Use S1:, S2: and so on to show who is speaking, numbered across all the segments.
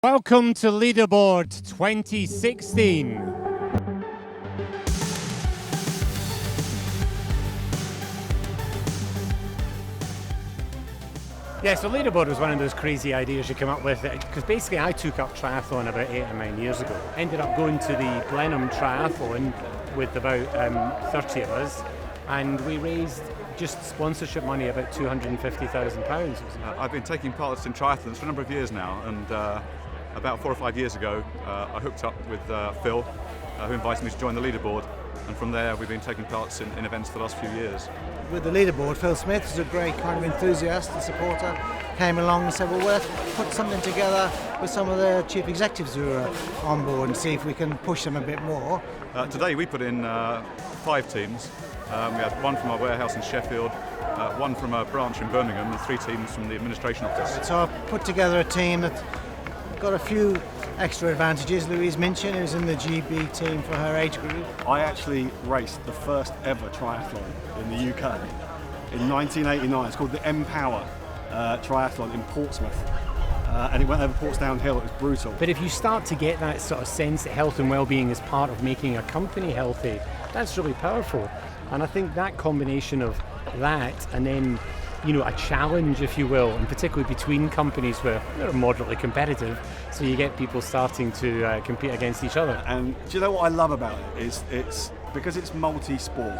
S1: Welcome to Leaderboard 2016. Yeah, so Leaderboard was one of those crazy ideas you come up with, because basically I took up triathlon about 8 or 9 years ago. Ended up going to the Blenheim Triathlon with about 30 of us, and we raised just sponsorship money about £250,000.
S2: I've been taking part in triathlons for a number of years now, and about 4 or 5 years ago I hooked up with Phil, who invited me to join the Leaderboard, and from there we've been taking part in events for the last few years.
S3: With the Leaderboard, Phil Smith is a great kind of enthusiast and supporter, came along and said, well, let's put something together with some of the chief executives who are on board and see if we can push them a bit more.
S2: Today we put in 5 teams. We had one from our warehouse in Sheffield, one from a branch in Birmingham, and 3 teams from the administration office.
S3: So I've put together a team that got a few extra advantages. Louise Minchin, who's in the GB team for her age group.
S4: I actually raced the first ever triathlon in the UK in 1989. It's called the Empower Triathlon in Portsmouth. And it went over Portsdown Hill. It was brutal.
S1: But if you start to get that sort of sense that health and well-being is part of making a company healthy, that's really powerful. And I think that combination of that and then, you know, a challenge, if you will, and particularly between companies where they're moderately competitive, so you get people starting to compete against each other.
S4: And do you know what I love about it? It's because it's multi-sport.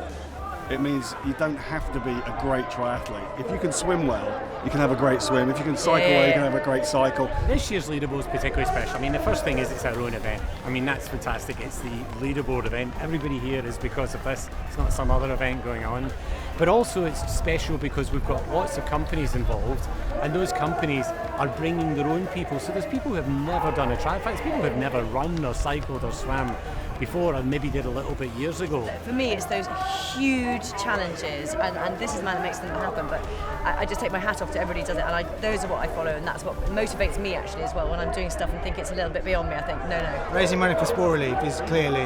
S4: It means you don't have to be a great triathlete. If you can swim well, you can have a great swim. If you can cycle well, you can have a great cycle.
S1: This year's Leaderboard is particularly special. I mean, the first thing is it's our own event. I mean, that's fantastic. It's the Leaderboard event. Everybody here is because of this. It's not some other event going on. But also it's special because we've got lots of companies involved, and those companies are bringing their own people. So there's people who have never done a triathlon. In fact, there's people who have never run or cycled or swam before, and maybe did a little bit years ago.
S5: For me, it's those huge challenges, and this is the man that makes them happen, but I just take my hat off to everybody who does it, and those are what I follow, and that's what motivates me actually as well. When I'm doing stuff and think it's a little bit beyond me, I think, no.
S3: Raising money for Sport Relief is clearly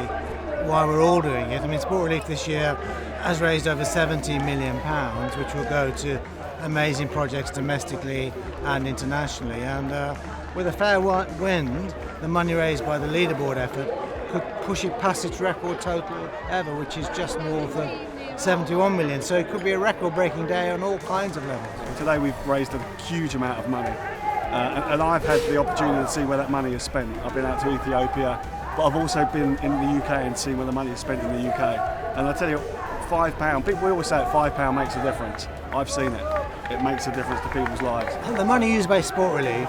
S3: why we're all doing it. I mean, Sport Relief this year has raised over £70 million, which will go to amazing projects domestically and internationally, and with a fair wind, the money raised by the Leaderboard effort could push it past its record total ever, which is just north of 71 million. So it could be a record-breaking day on all kinds of levels.
S4: Today we've raised a huge amount of money, and I've had the opportunity to see where that money is spent. I've been out to Ethiopia, but I've also been in the UK and seen where the money is spent in the UK. And I tell you, £5, people always say that £5 makes a difference. I've seen it. It makes a difference to people's lives.
S3: And the money used by Sport Relief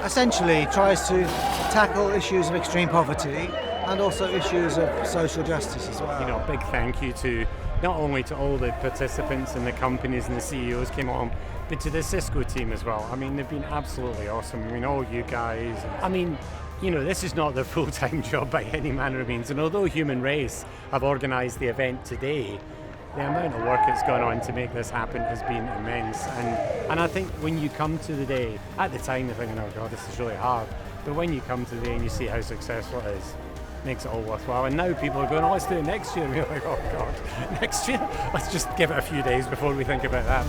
S3: essentially tries to tackle issues of extreme poverty and also issues of social justice as well.
S1: You know, a big thank you to not only to all the participants and the companies and the CEOs came along, but to the Cisco team as well. I mean, they've been absolutely awesome. I mean, all you guys. I mean, you know, this is not their full-time job by any manner of means. And although Human Race have organised the event today, the amount of work that's gone on to make this happen has been immense. And I think when you come to the day, at the time you're thinking, oh God, this is really hard. But when you come to the day and you see how successful it is, makes it all worthwhile. And now people are going, oh, let's do it next year. And you're like, oh God, next year? Let's just give it a few days before we think about that.